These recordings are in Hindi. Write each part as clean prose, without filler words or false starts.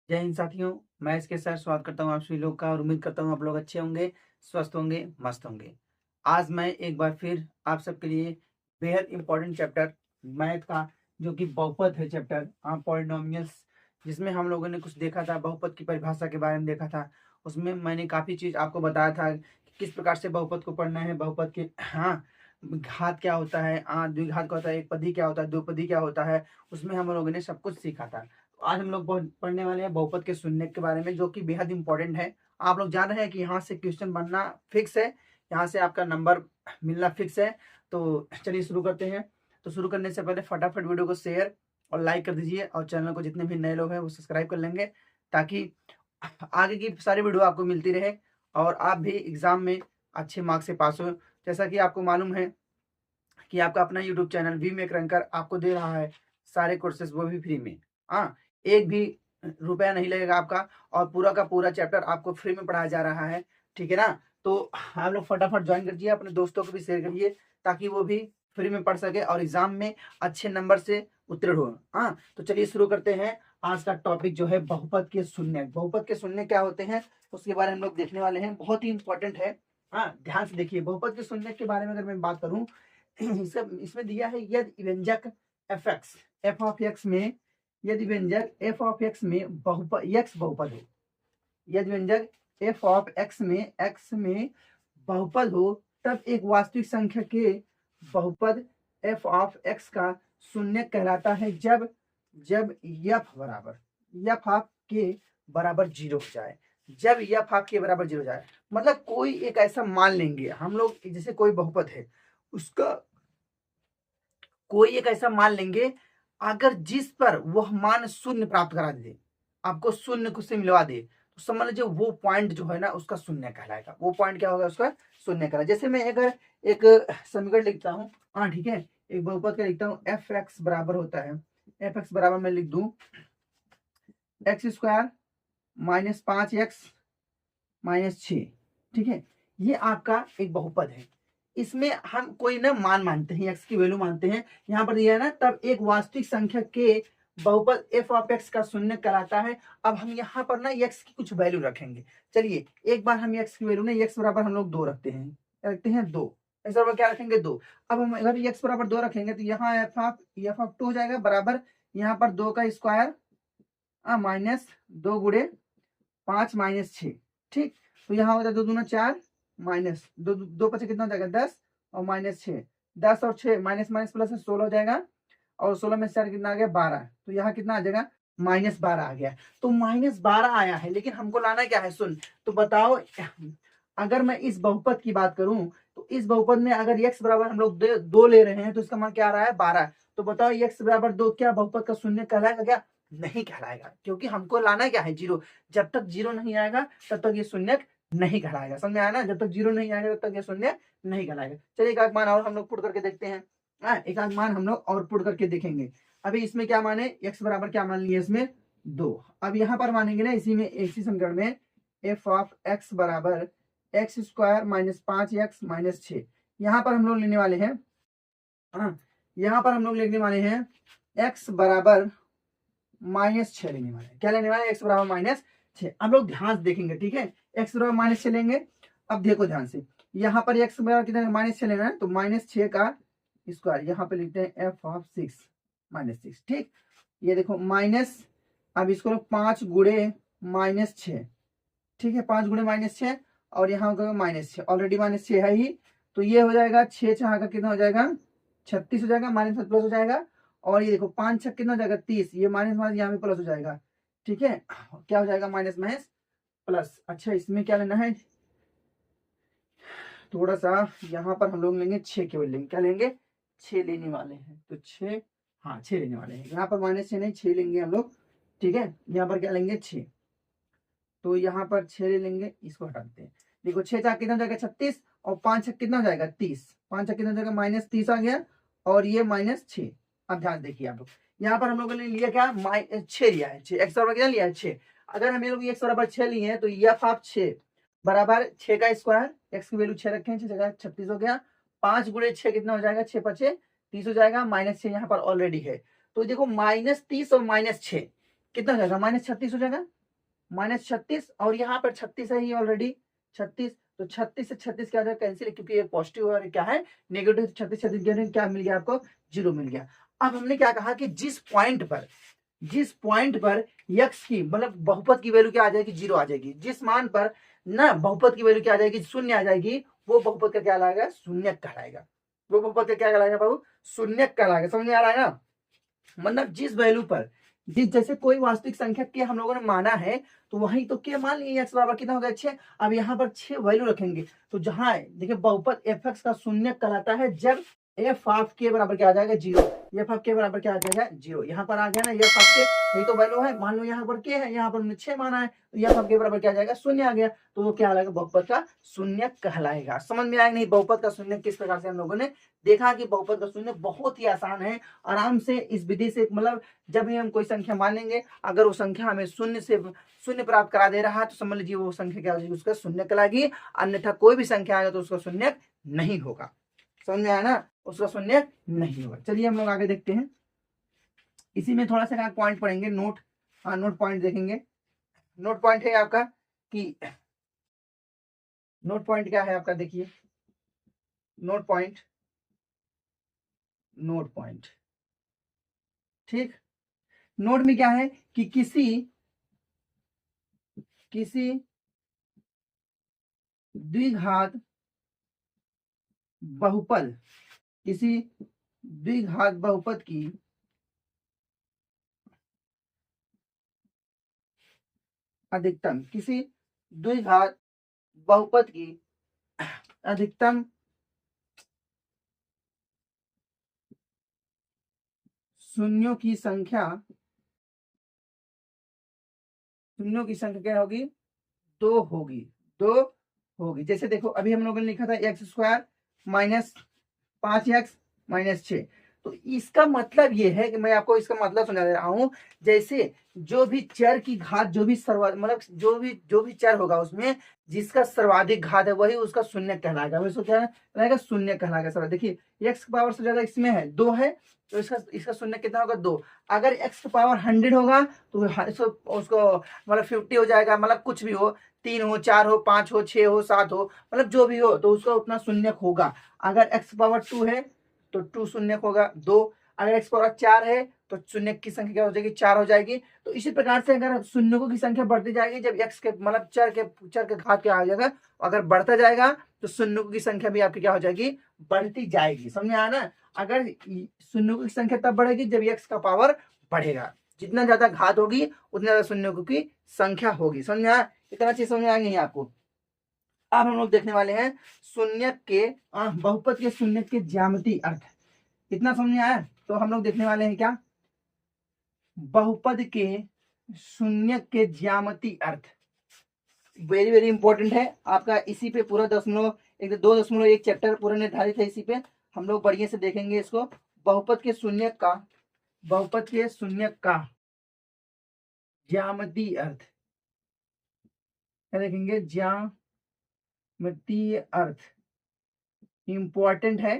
जय हिंद साथियों, मैं इसके साथ स्वागत करता हूँ आप सभी लोग का और उम्मीद करता हूँ आप लोग अच्छे होंगे, स्वस्थ होंगे, मस्त होंगे। आज मैं एक बार फिर आप सबके लिए बेहद इम्पोर्टेंट चैप्टर मैथ का जो कि बहुपद है चैप्टर पॉलिनोमियल्स, जिसमें हम लोगों ने कुछ देखा था, बहुपद की परिभाषा के बारे में देखा था। उसमें मैंने काफ़ी चीज़ आपको बताया था कि किस प्रकार से बहुपद को पढ़ना है, बहुपद के घात क्या होता है, द्विघात क्या होता है, एक पदी क्या होता है, दो पदी क्या होता है। उसमें हम लोगों ने सब कुछ सीखा था। आज हम लोग पढ़ने वाले हैं बहुपद के शून्य के बारे में, जो कि बेहद इंपॉर्टेंट है। आप लोग जान रहे हैं कि यहाँ से क्वेश्चन बनना फिक्स है, यहाँ से आपका नंबर मिलना फिक्स है। तो चलिए शुरू करते हैं। तो शुरू करने से पहले फटाफट वीडियो को शेयर और लाइक कर दीजिए और चैनल को जितने भी नए लोग हैं वो सब्सक्राइब कर लेंगे, ताकि आगे की सारी वीडियो आपको मिलती रहे और आप भी एग्जाम में अच्छे मार्क्स से पास हो। जैसा कि आपको मालूम है कि आपका अपना YouTube channel We Make Ranker आपको दे रहा है सारे कोर्सेज, वो भी फ्री में। हाँ, एक भी रुपया नहीं लगेगा आपका और पूरा का पूरा चैप्टर आपको फ्री में पढ़ाया जा रहा है। ठीक है ना? तो आप लोग फटाफट ज्वाइन करिए, अपने दोस्तों को भी शेयर करिए, ताकि वो भी फ्री में पढ़ सके और एग्जाम में अच्छे नंबर से उत्तीर्ण हो। हाँ, तो चलिए शुरू करते हैं। आज का टॉपिक जो है बहुपद के शून्य। बहुपद के शून्य क्या होते हैं उसके बारे में हम लोग देखने वाले हैं, बहुत ही इंपॉर्टेंट है। हाँ, ध्यान से देखिए। बहुपद के शून्य के बारे में अगर मैं बात करूं, इसमें दिया है यदि व्यंजक एफ ऑफ एक्स में, यदि व्यंजक एफ ऑफ एक्स में बहुपद एक्स बहुपद हो, यदि व्यंजक एफ ऑफ एक्स में बहुपद हो, तब एक वास्तविक संख्या के बहुपद एफ ऑफ एक्स का शून्य कहलाता है जब जब एफ ऑफ के बराबर जीरो हो जाए। जब एफ ऑफ के बराबर जीरो हो जाए मतलब कोई एक ऐसा मान लेंगे हम लोग, जैसे कोई बहुपद है, उसका कोई एक ऐसा मान लेंगे अगर जिस पर वह मान शून्य प्राप्त करा दे, आपको शून्य को से मिलवा दे, तो समझ लीजिए वो पॉइंट जो है ना उसका शून्य कहलाएगा। वो पॉइंट क्या होगा? उसका शून्य कहलाएगा। जैसे मैं अगर एक समीकरण लिखता हूँ, हाँ ठीक है, एक बहुपद का लिखता हूँ, एफ एक्स बराबर होता है, एफ एक्स बराबर मैं लिख दूं x square minus 5x minus 6। ठीक है, ये आपका एक बहुपद है। इसमें हम कोई ना मान मानते हैं, एक्स की वैल्यू मानते हैं, यहाँ पर दिया है ना, तब एक वास्तविक संख्या के बहुपद एफ ऑफ एक्स का शून्य कराता है। अब हम यहाँ पर ना एक्स की कुछ वैल्यू रखेंगे। चलिए एक बार हम एक्स की वैल्यू ना, एक्स बराबर हम लोग 2 रखते हैं, क्या रखते हैं? 2। एक्स बराबर क्या रखेंगे? 2। अब हम अगर एक्स बराबर 2 रखेंगे तो यहाँ एफ ऑफ 2 हो जाएगा बराबर, यहाँ पर 2 का स्क्वायर माइनस 2 गुणे 5 माइनस 6। ठीक, तो यहाँ होता है 2 दूना 4 माइनस 2, 2 पचे कितना हो जाएगा? 10 और माइनस 6, 10 और 6 माइनस माइनस प्लस 16 हो जाएगा और 16 में से 4 कितना आ गया? 12। तो यहाँ कितना आ जाएगा? माइनस 12 आ गया। तो माइनस 12 आया है, लेकिन हमको लाना क्या है? शून्य। तो बताओ, अगर मैं इस बहुपद की बात करूं तो इस बहुपद में अगर x बराबर हम लोग 2 ले रहे हैं तो इसका मान क्या आ रहा है? 12। तो बताओ x बराबर 2 क्या बहुपद का शून्य कहलाएगा क्या? नहीं कहलाएगा, क्योंकि हमको लाना क्या है? जीरो। जब तक जीरो नहीं आएगा तब तक ये शून्य नहीं कहलाएगा। समझ में आया ना? जब तक जीरो नहीं आएगा तब तक ये शून्य नहीं कहलाएगा। चलिए एक आध मान और हम लोग पुट करके देखते हैं। एक आध मान हम लोग और पुट करके देखेंगे। अभी इसमें क्या माने? x बराबर क्या मान लिए? इसमें 2। अब यहाँ पर मानेंगे ना, इसी समीकरण में एफ ऑफ एक्स बराबर X square minus 5x minus 6। यहाँ पर हम लोग लेने वाले हैं, यहाँ पर हम लोग लेने वाले हैं x बराबर -6 लेने वाले हैं। क्या लेने वाले? x बराबर -6। हम लोग ध्यान से देखेंगे, ठीक है? x बराबर -6 लेंगे। अब देखो ध्यान से, यहाँ पर x बराबर कितना? -6 लेना है, तो -6 का स्क्वायर यहाँ पे लिखते हैं f ऑफ 6 -6। ठीक, ये देखो माइनस, अब इसको 5 गुणे -6। ठीक है, 5 गुणे -6 और यहाँ होगा -6, ऑलरेडी -6 है ही, तो ये हो जाएगा 6 छः का कितना हो जाएगा? 36 हो जाएगा, माइनस प्लस हो जाएगा। और ये देखो 5 छः कितना हो जाएगा? 30, ये माइनस माइनस यहाँ पे प्लस हो जाएगा। ठीक है, क्या हो जाएगा? Minus minus plus. अच्छा, इसमें क्या लेना है? थोड़ा सा यहाँ पर हम लोग लेंगे 6 केवल लेंगे। क्या लेंगे? 6 लेने वाले हैं, तो 6, हाँ 6 लेने वाले हैं। यहाँ पर -6 नहीं, 6 लेंगे हम लोग। ठीक है, यहाँ पर क्या लेंगे? 6। तो यहाँ पर 6 ले लेंगे, इसको हटा देते हैं। देखो 6 चार कितना हो जाएगा? 36 और 5 छः कितना हो जाएगा? 30। 5 छः कितना हो जाएगा? -30 आ गया और ये -6। अब ध्यान देखिए आप लोग, यहाँ पर हम लोगों ने लिया क्या? 6 लिया है। 6 एक्स बराबर कितना लिया है? 6। अगर हम लोग एक्स बराबर 6 लिए हैं तो एफ ऑफ 6 बराबर 6 का स्क्वायर, एक्स की वैल्यू 6 रखे हैं, 6 जगह 36 हो गया। 5 गुणे 6 कितना हो जाएगा? 6 पचे 30 हो जाएगा, -6 यहाँ पर ऑलरेडी है। तो देखो -30 और -6 कितना हो जाएगा? -36 हो जाएगा। -36 और यहाँ पर 36 है ही ऑलरेडी 36, तो 36 से 36 क्या हो जाएगा कैंसिल, क्योंकि ये पॉजिटिव और क्या है नेगेटिव। 36 36 क्या मिल गया आपको, 0 मिल गया। अब हमने क्या कहा कि जिस पॉइंट पर x की मतलब बहुपद की वैल्यू क्या आ जाएगी, 0 आ जाएगी। जिस मान पर ना बहुपद की वैल्यू क्या आ जाएगी, 0 आ जाएगी, वो बहुपद का क्या कहलाएगा, शून्यक कहलाएगा। वो बहुपद का क्या कहलाएगा बाबू, शून्यक कहलाएगा। समझ में आ रहा है ना। मतलब जिस वैल्यू पर जिस जैसे कोई वास्तविक संख्या के हम लोगों ने माना है, तो वहीं तो क्या मान लिए x बराबर कितना हो गया 6। अब यहाँ पर 6 वैल्यू रखेंगे, तो जहां देखिए बहुपद f(x) का शून्यक कहलाता है जब f ऑफ k बराबर क्या आ जाएगा 0। f ऑफ k बराबर क्या आ जाएगा 0। यहाँ पर आ गया ना f ऑफ k, यही तो वैल्यू है। मान लो यहाँ पर k है, यहाँ पर हमने 6 माना है, तो f ऑफ k बराबर क्या आ जाएगा, शून्य आ गया, तो वो क्या आ जाएगा, बहुपद का शून्यक कहलाएगा। समझ में आएगा नहीं बहुपद का शून्यक किस प्रकार से हम लोगों ने देखा कि बहुपद का शून्यक बहुत ही आसान है। आराम से इस विधि से मतलब जब भी हम कोई संख्या मानेंगे, अगर वो संख्या हमें शून्य प्राप्त करा दे रहा है, तो समझ लीजिए वो संख्या क्या हो जाएगी, उसका शून्य कहलाएगी। अन्यथा कोई भी संख्या आएगा तो उसका शून्य नहीं होगा। समझ में आया ना, उसका शून्य नहीं होगा। चलिए हम लोग आगे देखते हैं। इसी में थोड़ा सा पॉइंट पढ़ेंगे, नोट पॉइंट देखेंगे। नोट पॉइंट है आपका कि नोट पॉइंट क्या है आपका, देखिए नोट पॉइंट ठीक। नोट में क्या है कि किसी द्विघात बहुपद की अधिकतम, किसी द्विघात बहुपद की अधिकतम शून्यों की संख्या क्या होगी, 2 होगी। जैसे देखो अभी हम लोगों ने लिखा था x² माइनस 5x माइनस 6। तो इसका मतलब ये है कि मैं आपको इसका मतलब समझा दे रहा हूं। जैसे जो भी चर की घात, जो भी मतलब जो भी चर होगा उसमें जिसका सर्वाधिक घात है वही उसका शून्य कहलाएगा। वही क्या कहलाएगा, शून्य कहलाएगा। सर देखिए x की पावर से ज्यादा इसमें है 2 है, तो इसका शून्य कितना होगा 2। अगर x की पावर 100 होगा तो उसको मतलब 50 हो जाएगा। मतलब कुछ भी हो, 3 हो, 4 हो, 5 हो, 6 हो, 7 हो, मतलब जो भी हो, तो उसका उतना शून्य होगा। अगर x पावर 2 है तो 2 शून्य होगा 2। अगर x पावर 4 है तो शून्य की संख्या क्या हो जाएगी, 4 हो जाएगी। तो इसी प्रकार से अगर शून्यों की संख्या बढ़ती जाएगी, जब x के मतलब चर के घात क्या आ जाएगा, अगर बढ़ता जाएगा तो शून्यों की संख्या भी आपकी क्या हो जाएगी, बढ़ती जाएगी। समझ में आया ना। अगर शून्यों की संख्या तब बढ़ेगी जब x का पावर बढ़ेगा। जितना ज्यादा घात होगी उतना ज्यादा शून्यों की संख्या होगी। समझ में आया, इतना चीज समझ में आएंगे नहीं आपको। अब हम लोग देखने वाले हैं शून्यक के बहुपद के शून्यक के ज्यामितीय अर्थ। इतना समझ में आया। तो हम लोग देखने वाले हैं क्या, बहुपद के शून्यक के ज्यामितीय अर्थ। वेरी वेरी इंपॉर्टेंट है आपका। इसी पे पूरा 2.1 चैप्टर पूरा निर्धारित है। इसी पे हम लोग बढ़िया से देखेंगे इसको। बहुपद के शून्यक का ज्यामितीय अर्थ क्या देखेंगे, ज्यामितीय अर्थ इंपॉर्टेंट है।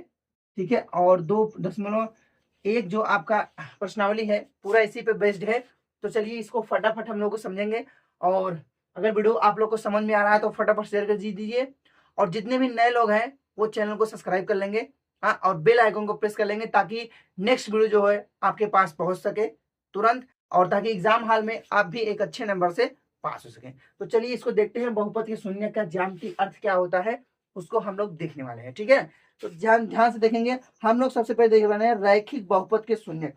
ठीक है। और 2.1 जो आपका प्रश्नावली है पूरा इसी पे बेस्ड है। तो चलिए इसको फटाफट हम लोग को समझेंगे। और अगर वीडियो आप लोग को समझ में आ रहा है तो फटाफट शेयर कर दीजिए। और जितने भी नए लोग हैं वो चैनल को सब्सक्राइब कर लेंगे, हाँ, और बेल आइकन को प्रेस कर लेंगे ताकि नेक्स्ट वीडियो जो है आपके पास पहुंच सके तुरंत, और ताकि एग्जाम हॉल में आप भी एक अच्छे नंबर से पास हो सके। तो चलिए इसको देखते हैं, बहुपद के शून्य का ज्यामितीय अर्थ क्या होता है उसको हम लोग देखने वाले हैं। ठीक है। तो ध्यान से देखेंगे। हम लोग सबसे पहले देख रहे हैं रैखिक बहुपद के शून्य।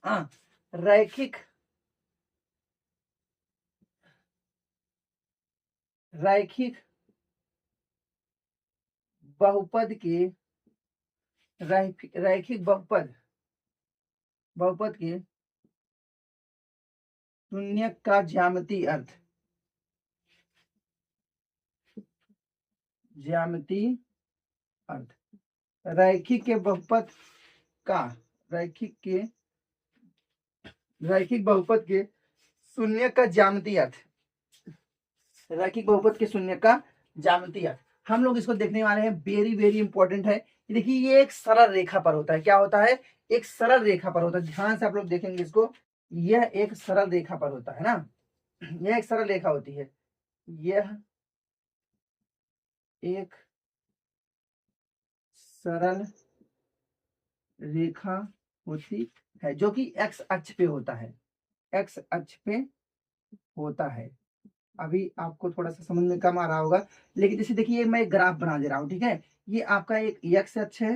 हाँ, रैखिक बहुपद के रैखिक बहुपद के शून्य का ज्यामितीय अर्थ। रैखिक के बहुपद का रैखिक बहुपद के शून्य का ज्यामितीय अर्थ। रैखिक बहुपद के शून्य का ज्यामितीय अर्थ हम लोग इसको देखने वाले हैं। वेरी वेरी इंपॉर्टेंट है। देखिए ये एक सरल रेखा पर होता है। क्या होता है, एक सरल रेखा पर होता है। ध्यान से आप लोग देखेंगे इसको, यह एक सरल रेखा पर होता है ना। यह एक सरल रेखा होती है, यह एक सरल रेखा होती है जो कि एक्स अक्ष पे होता है, एक्स अक्ष पे होता है। अभी आपको थोड़ा सा समझ में कम आ रहा होगा, लेकिन जैसे देखिए मैं एक ग्राफ बना दे रहा हूँ, ठीक है। ये आपका एक एक्स अक्ष है,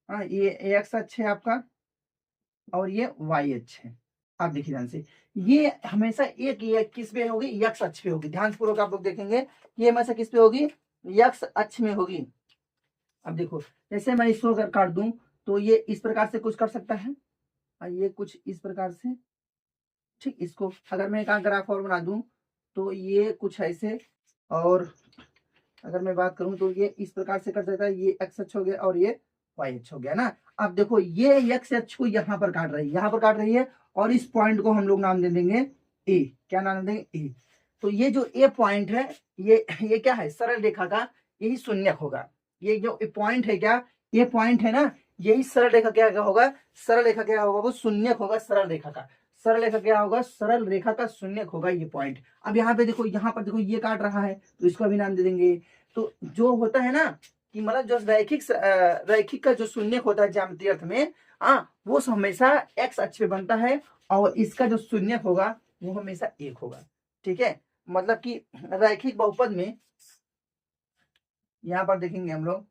हाँ ये एक्स अक्ष है आपका, और ये वाई अक्ष है। आप देखिए ध्यान से, ये हमेशा एक ये किस पे होगी, यक्ष अक्ष पे होगी। ध्यान पूर्वक आप लोग देखेंगे, ये हमेशा किस पे होगी, यक्ष अक्ष में होगी। अब देखो जैसे मैं इसको अगर काट दूं तो ये इस प्रकार से कुछ कर सकता है, और ये कुछ इस प्रकार से, ठीक। इसको अगर मैं एक ग्राफ और बना दूं तो ये कुछ ऐसे, और अगर मैं बात करूं तो ये इस प्रकार से कर सकता है, ये एक्स अक्ष हो गया और ये वाई अक्ष हो गया ना। अब देखो ये एक्स अक्ष को यहाँ पर काट रही है, यहाँ पर काट रही है, और इस पॉइंट को हम लोग नाम दे देंगे ए। क्या नाम देंगे, ए। तो ये जो ए पॉइंट है, ये क्या है, सरल रेखा का यही शून्यक होगा। ये जो पॉइंट है, क्या ये पॉइंट है ना, यही सरल रेखा क्या होगा, सरल रेखा क्या होगा, वो शून्यक होगा सरल रेखा का। सरल रेखा क्या होगा, सरल रेखा का शून्यक होगा ये पॉइंट। अब यहाँ पे देखो, यहाँ पर देखो ये काट रहा है, तो इसको भी नाम दे देंगे। तो जो होता है ना कि मतलब जो रैखिक का जो शून्यक होता है ज्यामितीय अर्थ में, वो हमेशा एक्स अक्ष पे बनता है, और इसका जो शून्यक होगा वो हमेशा एक होगा, ठीक है। मतलब कि रैखिक बहुपद में, यहां पर देखेंगे हम लोग,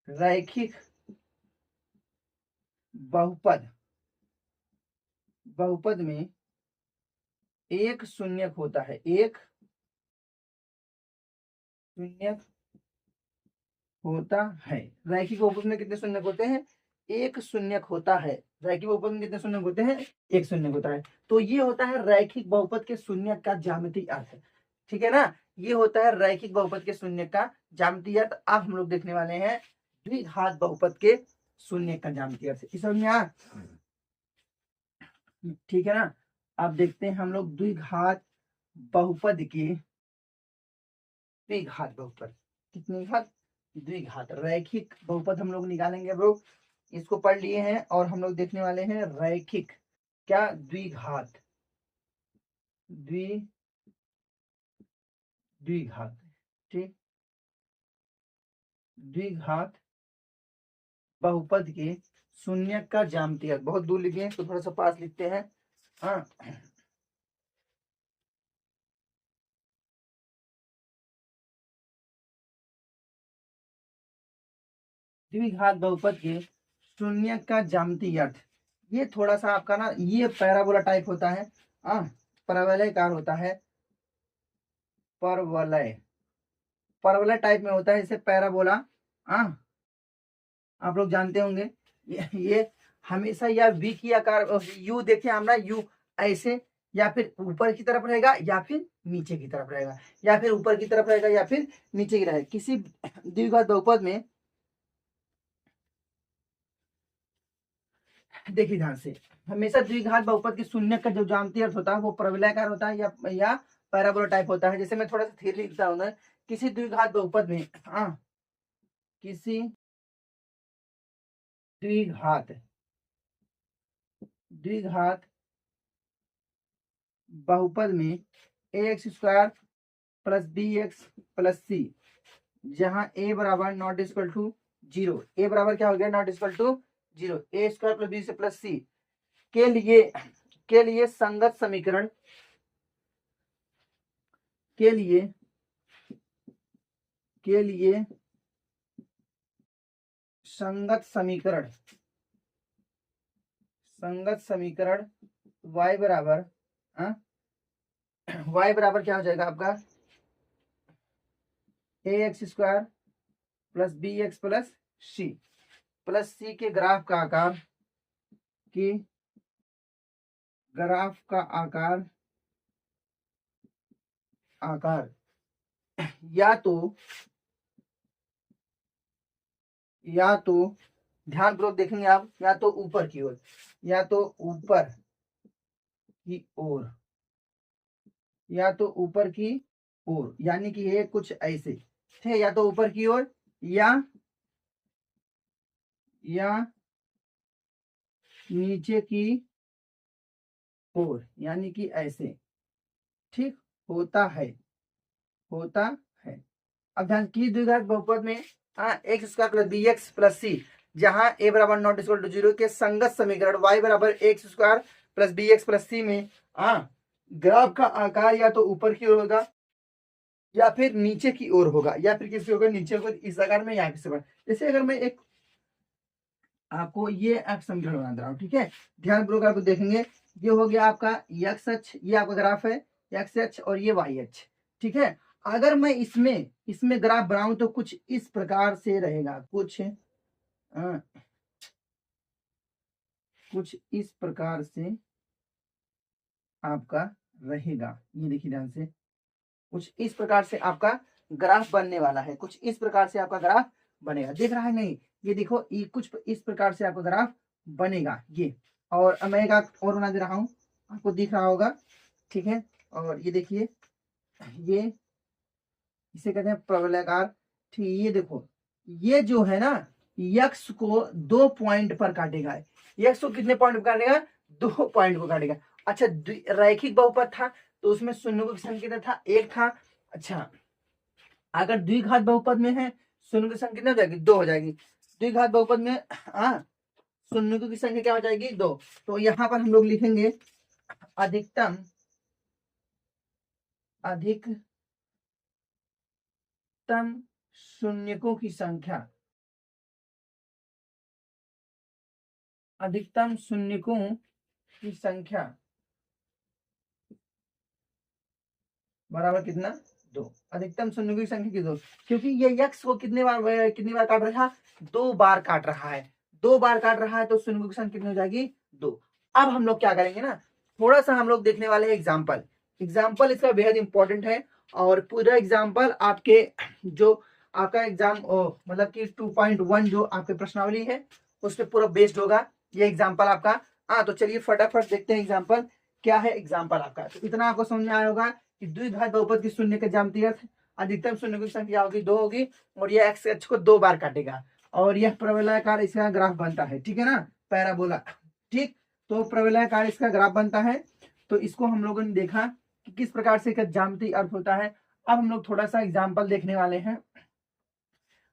रैखिक बहुपद बहुपद में एक शून्यक होता है, एक शून्यक होता है। रैखिक बहुपद में कितने शून्यक होते हैं, एक शून्यक होता है। रैखिक बहुपद में कितने शून्यक होते हैं, एक शून्यक होता है। तो ये होता है रैखिक बहुपद के शून्यक का ज्यामितीय अर्थ, ठीक है ना। ये होता है रैखिक बहुपद के शून्यक का ज्यामितीय अर्थ। अब हम लोग देखने वाले हैं द्विघात बहुपद के शून्यक का ज्यामितीय अर्थ। इस समझ में आ, ठीक है ना। अब देखते हैं हम लोग द्विघात बहुपद के, द्विघात बहुपद कितने घात, द्विघात रैखिक बहुपद हम लोग निकालेंगे। अब लोग इसको पढ़ लिए हैं, और हम लोग देखने वाले हैं रैखिक क्या, द्विघात, द्विघात, ठीक। द्विघात बहुपद के शून्यक का ज्यामितीय अर्थ। बहुत दूर लिखे तो थोड़ा सा पास लिखते हैं, हाँ। द्विघात बहुपद के शून्यक का ज्यामितीय अर्थ, ये थोड़ा सा आपका ना, ये पैराबोला टाइप होता है, हाँ, परवलयकार होता है, परवलय, परवलय टाइप में होता है, जैसे पैराबोला, हाँ, आप लोग जानते होंगे। ये हमेशा या वी की आकार, यू देखिए हम ना, यू ऐसे, या फिर ऊपर की तरफ रहेगा या फिर नीचे की तरफ रहेगा, या फिर ऊपर की तरफ रहेगा या फिर नीचे की रहेगा किसी द्विघात बहुपद में। देखिए ध्यान से, हमेशा द्विघात बहुपद के शून्य का जो ज्यामितीय अर्थ होता है वो परवलयाकार होता है, या पैराबोला टाइप होता है। जैसे मैं थोड़ा सा थ्योरी लिखता हूँ ना, किसी द्विघात बहुपद में, हाँ, किसी द्विघात द्विघात बहुपद में A X square plus B X plus C, जहां ए बराबर not equal to zero, A बराबर क्या हो गया, not equal to zero, A square plus B से प्लस सी के लिए संगत समीकरण, के लिए के लिए संगत समीकरण, संगत समीकरण y बराबर, y बराबर क्या हो जाएगा आपका, A X square plus B X plus C के ग्राफ का आकार, की ग्राफ का आकार, आकार या तो ध्यानपूर्वक देखेंगे आप, या तो ऊपर की ओर, या तो ऊपर की ओर, या तो ऊपर की ओर, यानी कि ये कुछ ऐसे, ठीक है, या तो ऊपर की ओर, या नीचे की ओर, यानी कि ऐसे, ठीक, होता है, होता है। अब ध्यान की द्विघात बहुपद में X square plus B X plus C, जहां ए बराबर नॉट इक्वल टू 0 के संगत समीकरण वाई बराबर X square plus B X plus C में ग्राफ का आकार या तो ऊपर की ओर होगा या फिर नीचे की ओर होगा, या फिर किसी होगा नीचे होगा, इस आकार में या फिर जैसे अगर मैं एक आपको ये एक्स समीकरण बना दे रहा हूँ, ठीक है, ध्यानपूर्वक आपको देखेंगे, ये हो गया आपका एक्स अक्ष, ये आपका ग्राफ है एक्स अक्ष, और ये वाई अक्ष, ठीक है। अगर मैं इसमें ग्राफ बनाऊं तो कुछ इस प्रकार से रहेगा, कुछ इस प्रकार से आपका रहेगा। ये देखिए ध्यान से, कुछ इस प्रकार से आपका ग्राफ बनने वाला है, कुछ इस प्रकार से आपका ग्राफ बनेगा, देख रहा है नहीं, ये देखो, ये कुछ इस प्रकार से आपका ग्राफ बनेगा ये। और मैं एक और बना दे रहा हूं, आपको दिख रहा होगा, ठीक है। और ये देखिए, ये इसे कहते हैं प्रवलयाकार, ठीक, ये देखो, ये जो है ना, यक्स को 2 पॉइंट पर काटेगा, यक्स को कितने पॉइंट पर काटेगा, 2 पॉइंट को काटेगा। अच्छा, रैखिक बहुपद था तो उसमें शून्य की संख्या कितना था, 1 था। अच्छा, अगर द्विघात बहुपद में है, शून्य की संख्या कितना हो जाएगी, 2 हो जाएगी। द्विघात बहुपद में शून्य की संख्या क्या हो जाएगी, 2। तो यहाँ पर हम लोग लिखेंगे अधिकतम शून्यकों की संख्या, अधिकतम शून्यकों की संख्या बराबर कितना, 2। अधिकतम शून्यकों की संख्या की 2, क्योंकि ये यक्स को कितनी बार काट रहा है, 2 बार काट रहा है, 2 बार काट रहा है, तो शून्यकों की संख्या कितनी हो जाएगी, 2। अब हम लोग क्या करेंगे ना, थोड़ा सा हम लोग देखने वाले हैं एग्जाम्पल इसका बेहद इंपॉर्टेंट है। और पूरा एग्जाम्पल आपके जो आपका एग्जाम मतलब कि 2.1 जो आपके प्रश्नावली है उस पर पूरा बेस्ड होगा ये एग्जाम्पल आपका। तो चलिए फटाफट देखते हैं एग्जाम्पल क्या है। एग्जाम्पल आपका तो इतना आपको समझ में आया होगा कि द्विघात बहुपद की शून्य का ज्यामितीय अर्थ, अधिकतम शून्य की संख्या होगी 2 होगी, और यह एक्स अक्ष को 2 बार काटेगा, और यह प्रवलयाकार इसका ग्राफ बनता है, ठीक है ना, पैराबोला, ठीक। तो प्रवलयाकार इसका ग्राफ बनता है, तो इसको हम लोगों ने देखा कि किस प्रकार से इसका ज्यामितीय अर्थ होता है। अब हम लोग थोड़ा सा एग्जाम्पल देखने वाले हैं।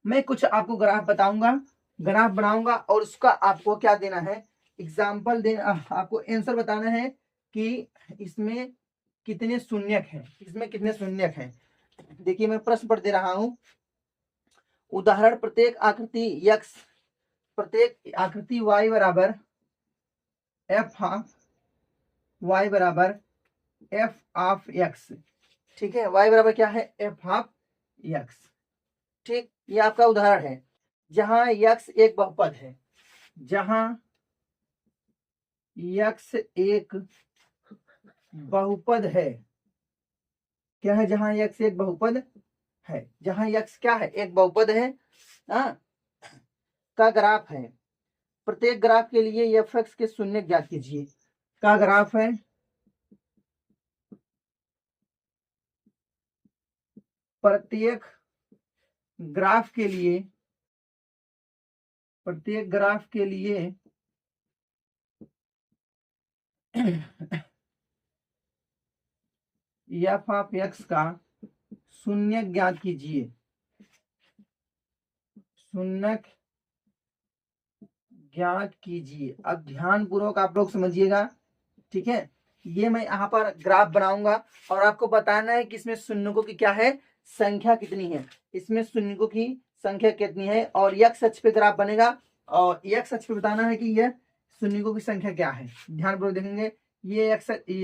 मैं कुछ आपको ग्राफ बताऊंगा, ग्राफ बनाऊंगा, और उसका आपको क्या देना है, एग्जाम्पल देना, आपको आंसर बताना है कि इसमें कितने शून्यक हैं, इसमें कितने शून्यक हैं। देखिए मैं प्रश्न पढ़ दे रहा हूं, उदाहरण प्रत्येक आकृति y बराबर f ऑफ x, ठीक है, y बराबर क्या है, f ऑफ x, ठीक। ये आपका उदाहरण है जहां x एक बहुपद है, जहां x एक बहुपद है, क्या है, जहां x एक बहुपद है, जहां x क्या है, एक बहुपद है का ग्राफ है। प्रत्येक ग्राफ के लिए f(x) के शून्य ज्ञात कीजिए। का ग्राफ है, प्रत्येक ग्राफ के लिए f ऑफ x का शून्य ज्ञात कीजिए, शून्यक ज्ञात कीजिए। अब ध्यान पूर्वक आप लोग समझिएगा, ठीक है। ये मैं यहाँ पर ग्राफ बनाऊंगा और आपको बताना है कि इसमें शून्यकों की क्या है, संख्या कितनी है, इसमें शून्यकों की संख्या कितनी है, और x अक्ष पे ग्राफ बनेगा, और x अक्ष पे बताना है कि यह शून्यकों की संख्या क्या है। ध्यान पूर्वक देखेंगे, ये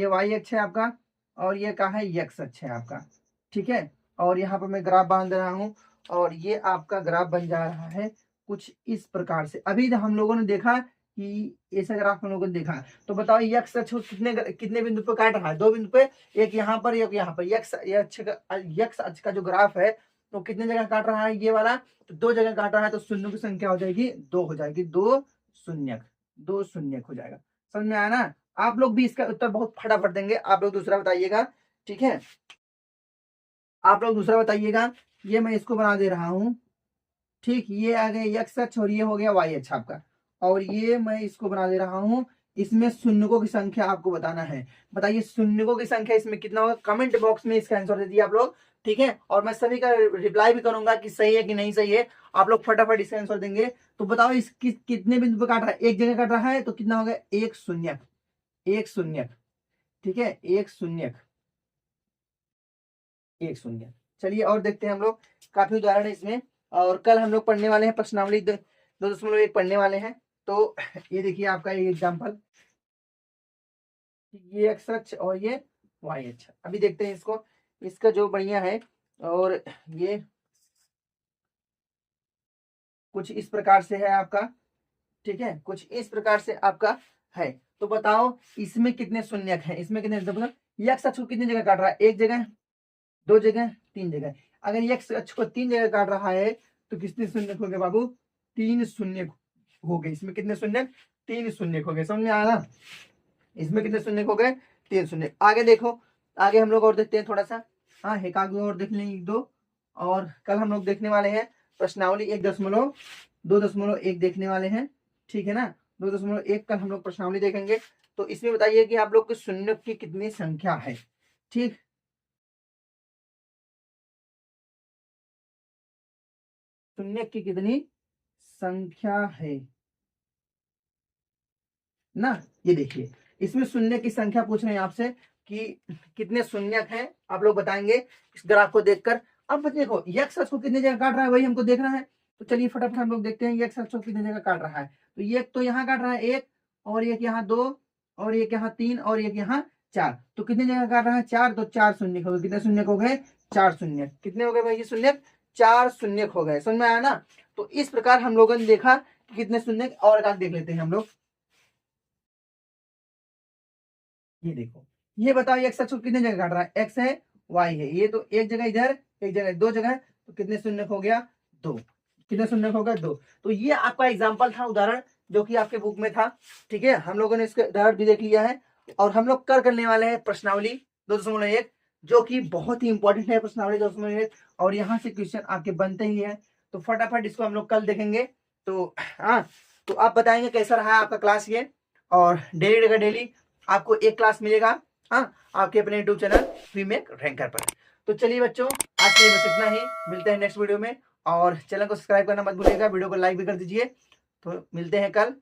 y अक्ष है आपका, और ये क्या है, x अक्ष है आपका, ठीक है। और यहाँ पर मैं ग्राफ बांध रहा हूँ, और ये आपका ग्राफ बन जा रहा है कुछ इस प्रकार से। अभी हम लोगों ने देखा कि ऐसा ग्राफ हम लोगों ने देखा, तो बताओ यक्स अक्ष कितने बिंदु पे काट रहा है, 2 बिंदु पे, एक यहाँ पर एक यहाँ पर। यक्स अक्ष का जो ग्राफ है तो कितने जगह काट रहा है, ये वाला, तो 2 जगह काट रहा है, तो शून्य की संख्या हो जाएगी 2 हो जाएगी, 2 शून्यक हो जाएगा। समझ में आया ना। आप लोग भी इसका उत्तर बहुत फटाफट देंगे। आप लोग दूसरा बताइएगा, ठीक है, आप लोग दूसरा बताइएगा। ये मैं इसको बना दे रहा हूं, ठीक, ये आ गया एक्स अक्ष और ये हो गया वाई अक्ष आपका, और ये मैं इसको बना दे रहा हूं, इसमें शून्यकों की संख्या आपको बताना है। बताइए शून्यकों की संख्या इसमें कितना होगा, कमेंट बॉक्स में इसका आंसर दे दिए आप लोग, ठीक है। और मैं सभी का रिप्लाई भी करूंगा कि सही है कि नहीं सही है, आप लोग फटाफट इसका आंसर देंगे। तो बताओ इस कितने बिंदु पे काट रहा है, एक जगह काट रहा है तो कितना होगा, एक शून्य, एक शून्य, ठीक है, एक शून्य, एक शून्य। चलिए और देखते हैं हम लोग, काफी उदाहरण है इसमें, और कल हम लोग पढ़ने वाले हैं प्रश्नावली 2.1 पढ़ने वाले हैं। तो ये देखिए आपका ये एग्जाम्पल, ये एक्स अक्ष और ये वाई अक्ष। अभी देखते हैं इसको, इसका जो बढ़िया है, और ये कुछ इस प्रकार से है आपका, ठीक है, कुछ इस प्रकार से आपका है। तो बताओ इसमें कितने शून्यक हैं, इसमें कितने, मतलब ये एक्स अक्ष को कितनी जगह काट रहा है, एक जगह, दो जगह, तीन जगह। अगर ये एक्स अक्ष को तीन जगह काट रहा है तो कितने शून्यक हो गए बाबू, तीन शून्यक हो गए। इसमें कितने शून्यक, तीन शून्यक हो गए, समझ में आया ना। इसमें कितने शून्यक हो गए, तीन शून्यक। आगे देखो, आगे हम लोग और देखते हैं थोड़ा सा, हाँ एक आगे और देख लेंगे, एक दो। और कल हम लोग देखने वाले हैं प्रश्नावली 1.2.1 देखने वाले हैं, ठीक है ना। 2.1 कल हम लोग प्रश्नावली देखेंगे। तो इसमें बताइए कि आप लोग के शून्यक की कितनी संख्या है, ठीक। शून्यक की कितनी संख्या है ना, ये देखिए इसमें शून्य की संख्या पूछ रहे हैं आपसे कि कितने शून्यक हैं, आप लोग बताएंगे इस ग्राफ को देखकर। अब देखो एक्स अक्ष को कितनी जगह काट रहा है, वही हमको देखना है। तो चलिए फटाफट हम लोग देखते हैं एक्स अक्ष को कितनी जगह काट रहा है। तो ये तो यहाँ काट रहा है एक, और एक यहाँ दो, और एक यहाँ तीन, और एक यहाँ चार। तो कितनी जगह काट रहा है, चार। तो चार शून्य हो गए, कितने शून्य हो गए, चार शून्य। कितने हो गए भाई ये शून्य, चार शून्य हो गए, समझ में आया ना। तो इस प्रकार हम लोगों ने देखा कि कितने शून्य। और एक देख लेते हैं हम लोग, ये देखो, ये बताओ एक्स अक्ष को कितने जगह काट रहा है, एक्स है वाई है, ये तो एक जगह इधर, एक जगह, दो जगह। तो कितने शून्य हो गया, दो। कितने शून्य हो गया, दो। तो ये आपका एग्जाम्पल था, उदाहरण जो कि आपके बुक में था, ठीक है। हम लोगों ने इसका उदाहरण भी देख लिया है। और हम लोग कर करने वाले हैं प्रश्नावली 2.1, जो कि बहुत ही इंपॉर्टेंट है प्रश्नावली 2.1, और यहाँ से क्वेश्चन आपके बनते ही है। तो फटाफट इसको हम लोग कल देखेंगे। तो हाँ, तो आप बताएंगे कैसा रहा आपका क्लास ये। और डेली का डेली आपको एक क्लास मिलेगा, हाँ, आपके अपने YouTube channel We Make Ranker पर। तो चलिए बच्चों, आज के लिए बस इतना ही, मिलते हैं नेक्स्ट वीडियो में। और चैनल को सब्सक्राइब करना मत भूलिएगा, वीडियो को लाइक भी कर दीजिए। तो मिलते हैं कल।